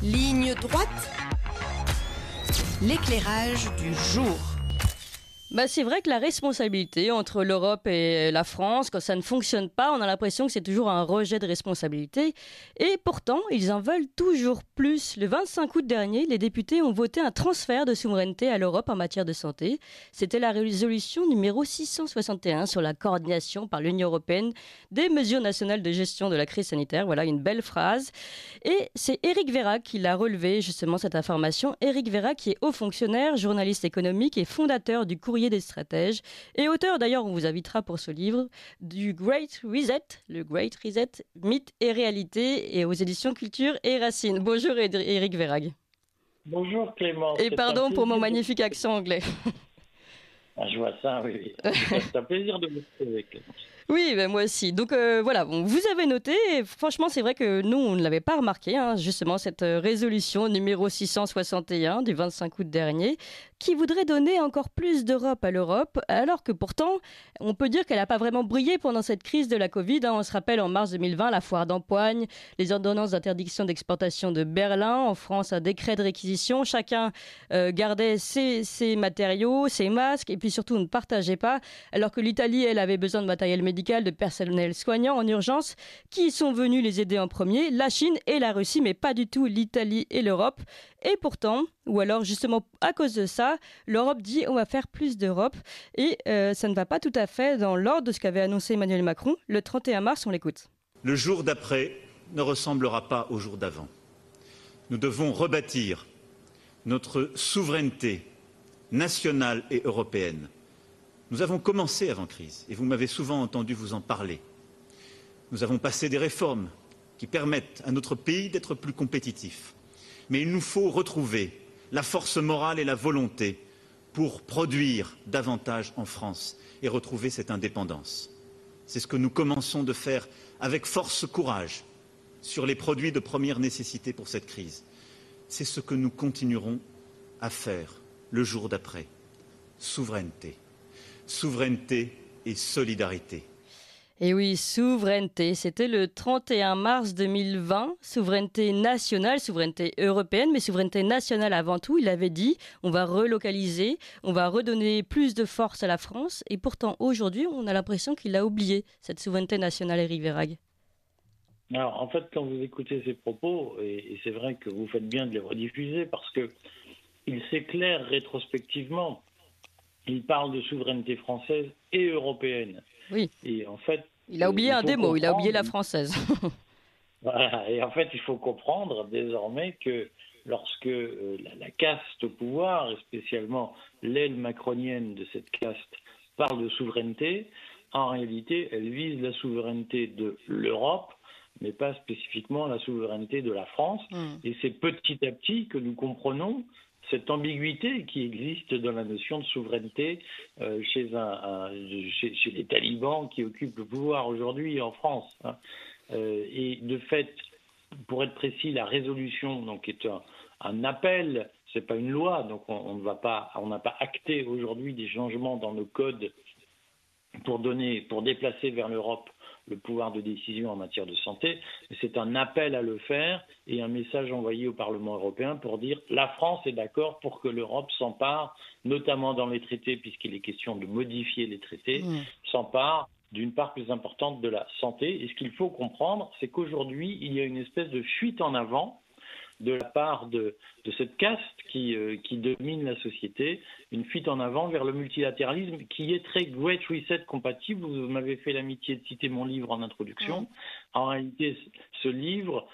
Ligne droite, l'éclairage du jour. C'est vrai que la responsabilité entre l'Europe et la France, quand ça ne fonctionne pas, on a l'impression que c'est toujours un rejet de responsabilité. Et pourtant, ils en veulent toujours plus. Le 25 août dernier, les députés ont voté un transfert de souveraineté à l'Europe en matière de santé. C'était la résolution numéro 661 sur la coordination par l'Union européenne des mesures nationales de gestion de la crise sanitaire. Voilà une belle phrase. Et c'est Éric Vérac qui l'a relevé, justement, cette information. Éric Vérac, qui est haut fonctionnaire, journaliste économique et fondateur du Courrier des stratèges et auteur, d'ailleurs, on vous invitera pour ce livre, du Great Reset, le Great Reset, mythe et réalité, et aux éditions Culture et Racines. Bonjour Éric Vérac. Bonjour Clément. Et pardon pour mon magnifique accent anglais. Je vois ça, oui. C'est un plaisir de vous retrouver, Clément. Oui, moi aussi. Donc voilà, vous avez noté, et franchement c'est vrai que nous on ne l'avait pas remarqué, justement cette résolution numéro 661 du 25 août dernier, qui voudrait donner encore plus d'Europe à l'Europe, alors que pourtant on peut dire qu'elle n'a pas vraiment brillé pendant cette crise de la Covid. On se rappelle en mars 2020 la foire d'Empoigne, les ordonnances d'interdiction d'exportation de Berlin, en France un décret de réquisition, chacun gardait ses matériaux, ses masques, et puis surtout ne partageait pas, alors que l'Italie, elle, avait besoin de matériel médical, de personnel soignant en urgence. Qui sont venus les aider en premier? La Chine et la Russie, mais pas du tout l'Italie et l'Europe. Et pourtant, ou alors justement à cause de ça, l'Europe dit on va faire plus d'Europe. Et ça ne va pas tout à fait dans l'ordre de ce qu'avait annoncé Emmanuel Macron le 31 mars, on l'écoute. Le jour d'après ne ressemblera pas au jour d'avant. Nous devons rebâtir notre souveraineté nationale et européenne. Nous avons commencé avant crise, et vous m'avez souvent entendu vous en parler. Nous avons passé des réformes qui permettent à notre pays d'être plus compétitif. Mais il nous faut retrouver la force morale et la volonté pour produire davantage en France et retrouver cette indépendance. C'est ce que nous commençons de faire avec force courage sur les produits de première nécessité pour cette crise. C'est ce que nous continuerons à faire le jour d'après. Souveraineté. Souveraineté et solidarité. Et oui, souveraineté, c'était le 31 mars 2020, souveraineté nationale, souveraineté européenne, mais souveraineté nationale avant tout. Il avait dit, on va relocaliser, on va redonner plus de force à la France, et pourtant aujourd'hui, on a l'impression qu'il a oublié cette souveraineté nationale, Éric Vérac. Alors, en fait, quand vous écoutez ces propos, et c'est vrai que vous faites bien de les rediffuser, parce que il s'éclaire rétrospectivement. Il parle de souveraineté française et européenne. Oui. Et en fait, il a oublié un des mots, il a oublié la française. Voilà. Et en fait, il faut comprendre désormais que lorsque la caste au pouvoir, et spécialement l'aile macronienne de cette caste, parle de souveraineté, en réalité, elle vise la souveraineté de l'Europe, mais pas spécifiquement la souveraineté de la France. Et c'est petit à petit que nous comprenons cette ambiguïté qui existe dans la notion de souveraineté chez les talibans qui occupent le pouvoir aujourd'hui en France. Et de fait, pour être précis, la résolution donc, est un appel, ce n'est pas une loi, donc on n'a pas acté aujourd'hui des changements dans nos codes pour déplacer vers l'Europe le pouvoir de décision en matière de santé, mais c'est un appel à le faire et un message envoyé au Parlement européen pour dire la France est d'accord pour que l'Europe s'empare, notamment dans les traités, puisqu'il est question de modifier les traités, s'empare d'une part plus importante de la santé. Et ce qu'il faut comprendre, c'est qu'aujourd'hui, il y a une espèce de fuite en avant de la part de cette caste qui domine la société, une fuite en avant vers le multilatéralisme qui est très Great Reset compatible. Vous m'avez fait l'amitié de citer mon livre en introduction. En réalité, ce livre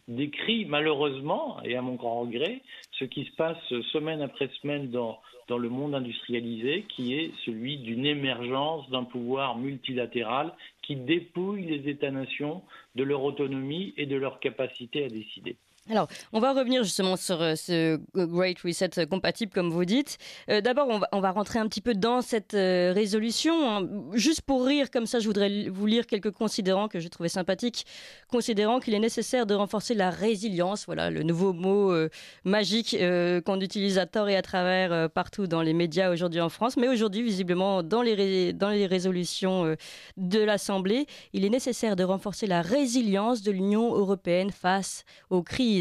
décrit malheureusement, et à mon grand regret, ce qui se passe semaine après semaine dans le monde industrialisé, qui est celui d'une émergence d'un pouvoir multilatéral qui dépouille les États-nations de leur autonomie et de leur capacité à décider. Alors, on va revenir justement sur ce Great Reset compatible, comme vous dites. D'abord, on va rentrer un petit peu dans cette résolution. Juste pour rire, comme ça, je voudrais vous lire quelques considérants que j'ai trouvé sympathiques. Considérant qu'il est nécessaire de renforcer la résilience, voilà le nouveau mot magique qu'on utilise à tort et à travers partout dans les médias aujourd'hui en France. Mais aujourd'hui, visiblement, dans les résolutions de l'Assemblée, il est nécessaire de renforcer la résilience de l'Union européenne face aux crises.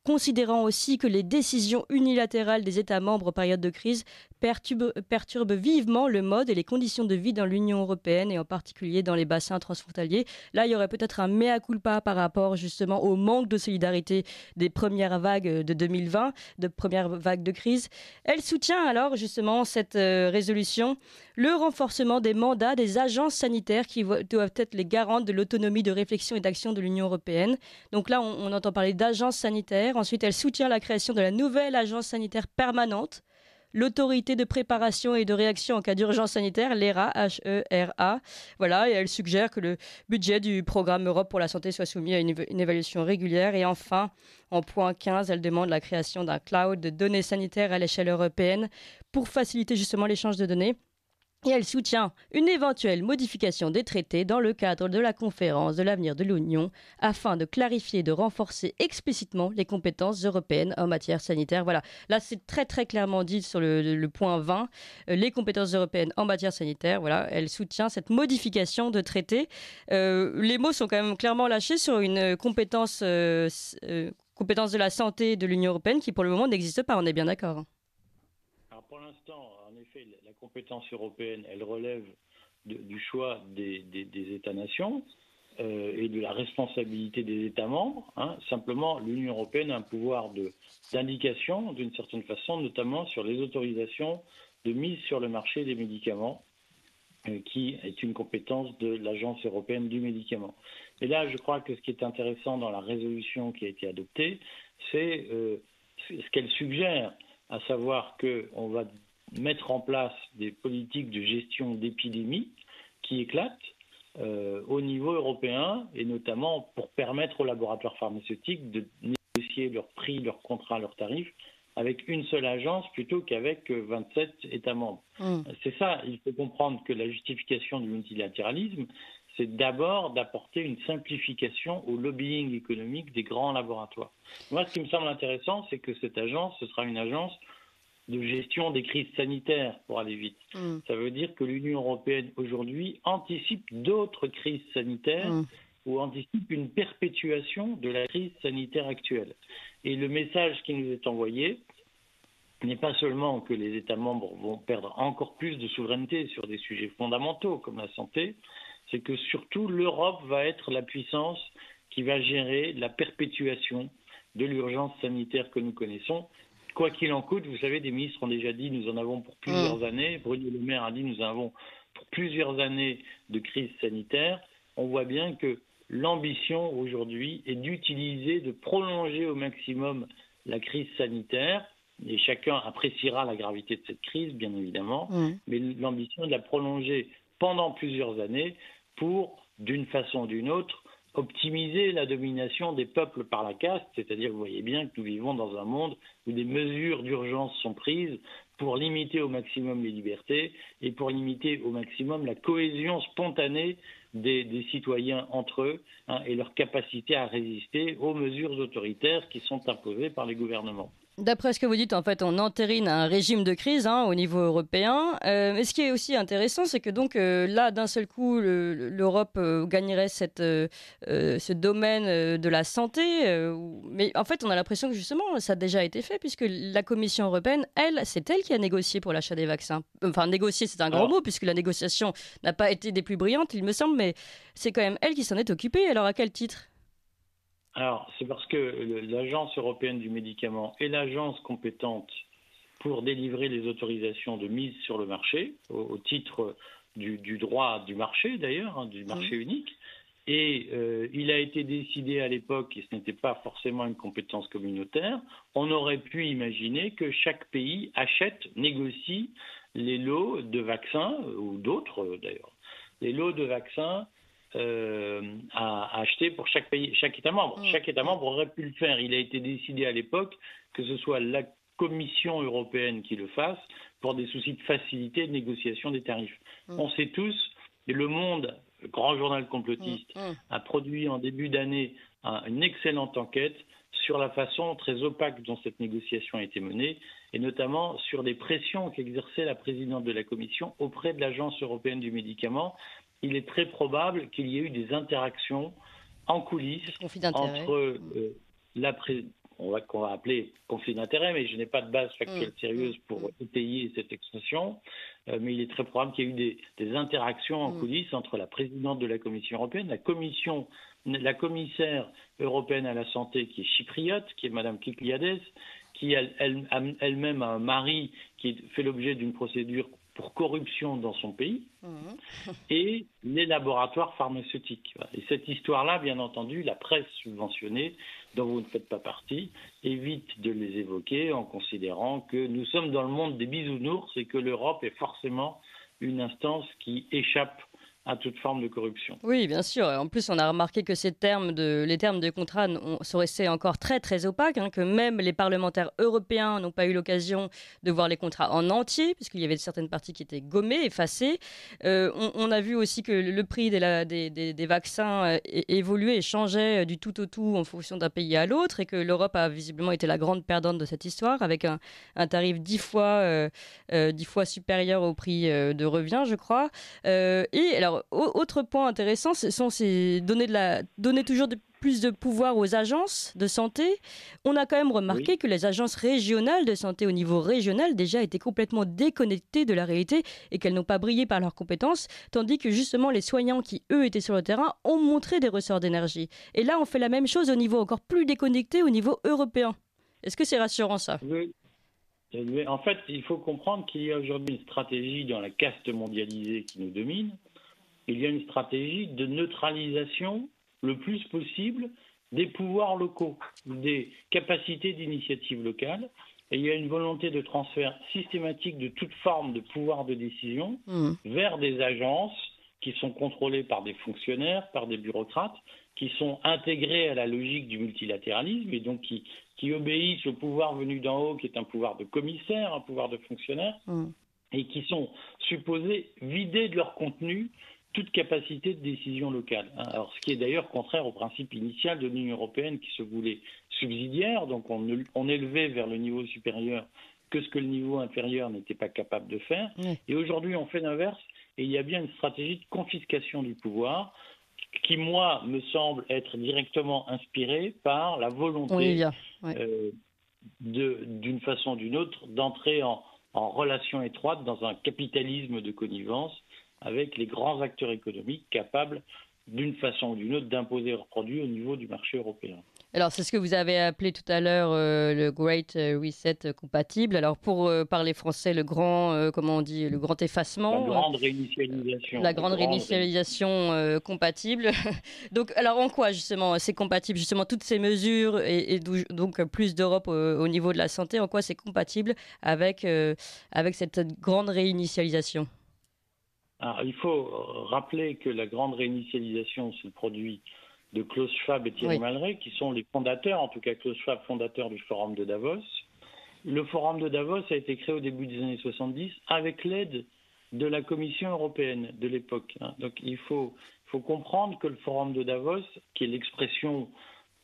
considérant aussi que les décisions unilatérales des États membres en période de crise perturbent vivement le mode et les conditions de vie dans l'Union européenne et en particulier dans les bassins transfrontaliers. Là, il y aurait peut-être un mea culpa par rapport justement au manque de solidarité des premières vagues de 2020, de premières vagues de crise. Elle soutient alors justement cette résolution, le renforcement des mandats des agences sanitaires qui doivent être les garantes de l'autonomie de réflexion et d'action de l'Union européenne. Donc là, on entend parler d'agence sanitaire. Ensuite, elle soutient la création de la nouvelle agence sanitaire permanente, l'autorité de préparation et de réaction en cas d'urgence sanitaire, l'ERA, H-E-R-A. Voilà, et elle suggère que le budget du programme Europe pour la santé soit soumis à une évaluation régulière. Et enfin, en point 15, elle demande la création d'un cloud de données sanitaires à l'échelle européenne pour faciliter justement l'échange de données. Et elle soutient une éventuelle modification des traités dans le cadre de la conférence de l'avenir de l'Union afin de clarifier et de renforcer explicitement les compétences européennes en matière sanitaire. Voilà, là c'est très très clairement dit sur le point 20, les compétences européennes en matière sanitaire. Voilà, elle soutient cette modification de traité. Les mots sont quand même clairement lâchés sur une compétence de la santé de l'Union européenne qui pour le moment n'existe pas, on est bien d'accord. Alors pour l'instant, en effet, la compétence européenne, elle relève du choix des États-nations et de la responsabilité des États membres. Simplement, l'Union européenne a un pouvoir d'indication, d'une certaine façon, notamment sur les autorisations de mise sur le marché des médicaments, qui est une compétence de l'Agence européenne du médicament. Et là, je crois que ce qui est intéressant dans la résolution qui a été adoptée, c'est ce qu'elle suggère, à savoir qu'on va mettre en place des politiques de gestion d'épidémie qui éclatent au niveau européen, et notamment pour permettre aux laboratoires pharmaceutiques de négocier leurs prix, leurs contrats, leurs tarifs avec une seule agence plutôt qu'avec 27 États membres. C'est ça, il faut comprendre que la justification du multilatéralisme, c'est d'abord d'apporter une simplification au lobbying économique des grands laboratoires. Moi, ce qui me semble intéressant, c'est que cette agence, ce sera une agence de gestion des crises sanitaires, pour aller vite. Ça veut dire que l'Union européenne, aujourd'hui, anticipe d'autres crises sanitaires ou anticipe une perpétuation de la crise sanitaire actuelle. Et le message qui nous est envoyé n'est pas seulement que les États membres vont perdre encore plus de souveraineté sur des sujets fondamentaux comme la santé, c'est que surtout l'Europe va être la puissance qui va gérer la perpétuation de l'urgence sanitaire que nous connaissons. Quoi qu'il en coûte, vous savez, des ministres ont déjà dit nous en avons pour plusieurs années. Bruno Le Maire a dit nous en avons pour plusieurs années de crise sanitaire. On voit bien que l'ambition aujourd'hui est d'utiliser, de prolonger au maximum la crise sanitaire. Et chacun appréciera la gravité de cette crise, bien évidemment. Mais l'ambition est de la prolonger pendant plusieurs années pour, d'une façon ou d'une autre, optimiser la domination des peuples par la caste, c'est-à-dire vous voyez bien que nous vivons dans un monde où des mesures d'urgence sont prises pour limiter au maximum les libertés et pour limiter au maximum la cohésion spontanée des citoyens entre eux et leur capacité à résister aux mesures autoritaires qui sont imposées par les gouvernements. D'après ce que vous dites, en fait, on entérine un régime de crise au niveau européen. Mais ce qui est aussi intéressant, c'est que donc là, d'un seul coup, l'Europe gagnerait ce domaine de la santé. Mais en fait, on a l'impression que justement, ça a déjà été fait, puisque la Commission européenne, c'est elle qui a négocié pour l'achat des vaccins. Enfin, négocier, c'est un grand mot, puisque la négociation n'a pas été des plus brillantes, il me semble, mais c'est quand même elle qui s'en est occupée. Alors, à quel titre ? Alors, c'est parce que l'Agence européenne du médicament est l'agence compétente pour délivrer les autorisations de mise sur le marché, au titre du droit du marché d'ailleurs, du marché unique. Et il a été décidé à l'époque, et ce n'était pas forcément une compétence communautaire, on aurait pu imaginer que chaque pays achète, négocie les lots de vaccins, ou d'autres d'ailleurs, les lots de vaccins à acheter pour chaque pays, chaque État membre. Chaque État membre aurait pu le faire. Il a été décidé à l'époque que ce soit la Commission européenne qui le fasse pour des soucis de facilité de négociation des tarifs. On sait tous, et Le Monde, le grand journal complotiste, a produit en début d'année une excellente enquête sur la façon très opaque dont cette négociation a été menée, et notamment sur les pressions qu'exerçait la présidente de la Commission auprès de l'Agence européenne du médicament. Il est très probable qu'il y ait eu des interactions en coulisses entre qu'on va appeler conflit d'intérêts, mais je n'ai pas de base factuelle sérieuse pour étayer cette expression. Mais il est très probable qu'il y ait eu des interactions en coulisses entre la présidente de la Commission européenne, la commissaire européenne à la santé qui est chypriote, qui est Madame Kyriakides, qui elle-même a un mari qui fait l'objet d'une procédure pour corruption dans son pays, et les laboratoires pharmaceutiques. Et cette histoire-là, bien entendu, la presse subventionnée, dont vous ne faites pas partie, évite de les évoquer en considérant que nous sommes dans le monde des bisounours et que l'Europe est forcément une instance qui échappe à toute forme de corruption. Oui, bien sûr. En plus, on a remarqué que les termes de contrat sont restés encore très, très opaques, que même les parlementaires européens n'ont pas eu l'occasion de voir les contrats en entier, puisqu'il y avait certaines parties qui étaient gommées, effacées. On a vu aussi que le prix des vaccins évoluait et changeait du tout au tout en fonction d'un pays à l'autre, et que l'Europe a visiblement été la grande perdante de cette histoire, avec un tarif 10 fois supérieur au prix de revient, je crois. Et alors, autre point intéressant, ce sont donner toujours plus de pouvoir aux agences de santé. On a quand même remarqué que les agences régionales de santé au niveau régional déjà étaient complètement déconnectées de la réalité et qu'elles n'ont pas brillé par leurs compétences, tandis que justement les soignants qui, eux, étaient sur le terrain ont montré des ressorts d'énergie. Et là, on fait la même chose au niveau encore plus déconnecté, au niveau européen. Est-ce que c'est rassurant, ça ? Oui. En fait, il faut comprendre qu'il y a aujourd'hui une stratégie dans la caste mondialisée qui nous domine. Il y a une stratégie de neutralisation le plus possible des pouvoirs locaux, des capacités d'initiative locale. Et il y a une volonté de transfert systématique de toute forme de pouvoir de décision vers des agences qui sont contrôlées par des fonctionnaires, par des bureaucrates, qui sont intégrés à la logique du multilatéralisme et donc qui obéissent au pouvoir venu d'en haut, qui est un pouvoir de commissaire, un pouvoir de fonctionnaire, et qui sont supposés vider de leur contenu toute capacité de décision locale. Alors, ce qui est d'ailleurs contraire au principe initial de l'Union européenne qui se voulait subsidiaire, donc on élevait vers le niveau supérieur que ce que le niveau inférieur n'était pas capable de faire. Et aujourd'hui, on fait l'inverse, et il y a bien une stratégie de confiscation du pouvoir qui, moi, me semble être directement inspirée par la volonté, d'une façon ou d'une autre, d'entrer en relation étroite dans un capitalisme de connivence avec les grands acteurs économiques capables, d'une façon ou d'une autre, d'imposer leurs produits au niveau du marché européen. Alors, c'est ce que vous avez appelé tout à l'heure le Great Reset compatible. Alors, pour parler français, le grand effacement. La grande réinitialisation. La grande réinitialisation compatible. Donc, alors, en quoi, justement, c'est compatible, justement, toutes ces mesures et donc plus d'Europe au niveau de la santé, en quoi c'est compatible avec cette grande réinitialisation ? Alors, il faut rappeler que la grande réinitialisation, c'est le produit de Klaus Schwab et Thierry Malray, qui sont les fondateurs, en tout cas Klaus Schwab, fondateur du Forum de Davos. Le Forum de Davos a été créé au début des années 70 avec l'aide de la Commission européenne de l'époque. Donc il faut comprendre que le Forum de Davos, qui est l'expression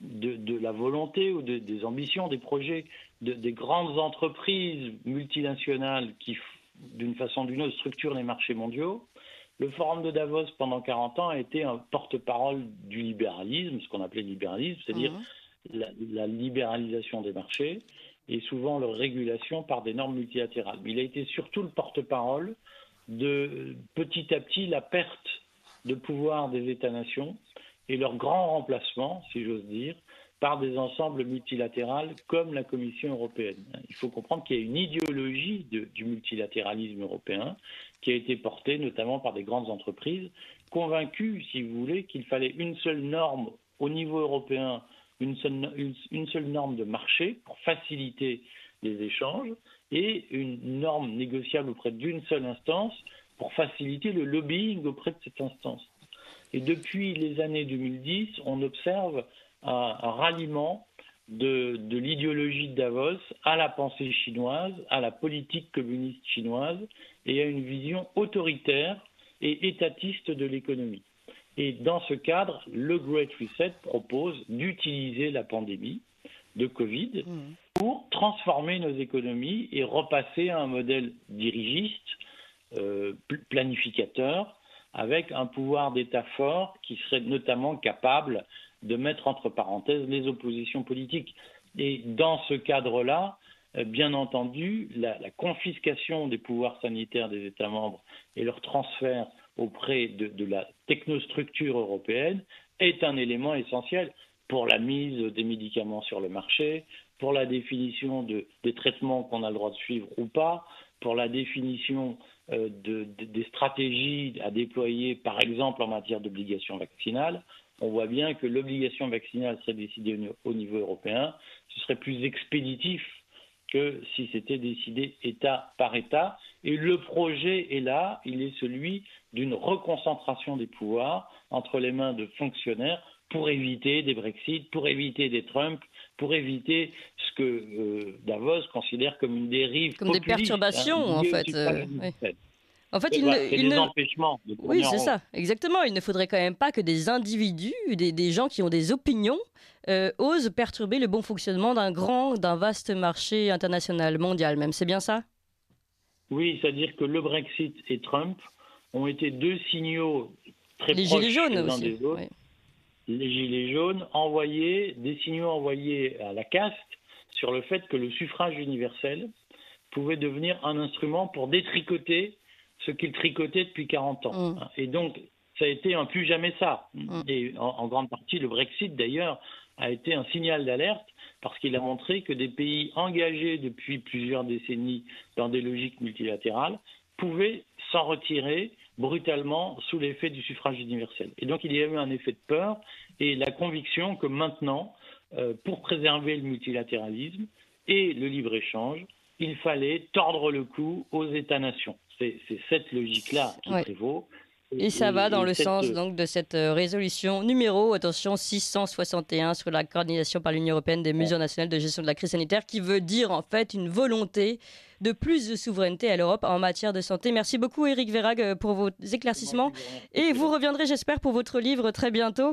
de la volonté ou des ambitions, des projets des grandes entreprises multinationales qui, d'une façon ou d'une autre, structurent les marchés mondiaux. Le Forum de Davos, pendant 40 ans, a été un porte-parole du libéralisme, ce qu'on appelait le libéralisme, c'est-à-dire la libéralisation des marchés et souvent leur régulation par des normes multilatérales. Mais il a été surtout le porte-parole de, petit à petit, la perte de pouvoir des États-nations et leur grand remplacement, si j'ose dire, par des ensembles multilatéraux comme la Commission européenne. Il faut comprendre qu'il y a une idéologie du multilatéralisme européen qui a été portée notamment par des grandes entreprises, convaincues, si vous voulez, qu'il fallait une seule norme au niveau européen, une seule norme de marché pour faciliter les échanges et une norme négociable auprès d'une seule instance pour faciliter le lobbying auprès de cette instance. Et depuis les années 2010, on observe un ralliement de l'idéologie de Davos à la pensée chinoise, à la politique communiste chinoise et à une vision autoritaire et étatiste de l'économie. Et dans ce cadre, le Great Reset propose d'utiliser la pandémie de Covid pour transformer nos économies et repasser à un modèle dirigiste, planificateur, avec un pouvoir d'État fort qui serait notamment capable de mettre entre parenthèses les oppositions politiques. Et dans ce cadre-là, bien entendu, la confiscation des pouvoirs sanitaires des États membres et leur transfert auprès de la technostructure européenne est un élément essentiel pour la mise des médicaments sur le marché, pour la définition des traitements qu'on a le droit de suivre ou pas, pour la définition des stratégies à déployer, par exemple en matière d'obligation vaccinale. On voit bien que l'obligation vaccinale serait décidée au niveau européen. Ce serait plus expéditif que si c'était décidé État par État. Et le projet est là, il est celui d'une reconcentration des pouvoirs entre les mains de fonctionnaires pour éviter des Brexit, pour éviter des Trump, pour éviter ce que Davos considère comme une dérive comme des perturbations, en fait. Oui. En fait, des empêchements. Oui, c'est ça, exactement. Il ne faudrait quand même pas que des individus, des gens qui ont des opinions, osent perturber le bon fonctionnement d'un vaste marché international, mondial même. C'est bien ça? Oui, c'est-à-dire que le Brexit et Trump ont été deux signaux très les proches gilets jaunes les uns aussi. des autres. Oui. Les gilets jaunes des signaux envoyés à la caste sur le fait que le suffrage universel pouvait devenir un instrument pour détricoter ce qu'il tricotait depuis 40 ans. Et donc, ça a été un plus jamais ça. Et en grande partie, le Brexit, d'ailleurs, a été un signal d'alerte parce qu'il a montré que des pays engagés depuis plusieurs décennies dans des logiques multilatérales pouvaient s'en retirer brutalement sous l'effet du suffrage universel. Et donc, il y a eu un effet de peur et la conviction que maintenant, pour préserver le multilatéralisme et le libre-échange, il fallait tordre le cou aux États-nations. C'est cette logique-là qui prévaut. Et ça va dans le sens donc, de cette résolution numéro, attention, 661 sur la coordination par l'Union européenne des mesures nationales de gestion de la crise sanitaire, qui veut dire en fait une volonté de plus de souveraineté à l'Europe en matière de santé. Merci beaucoup Éric Verhaeghe pour vos éclaircissements. Et vous reviendrez, j'espère, pour votre livre très bientôt.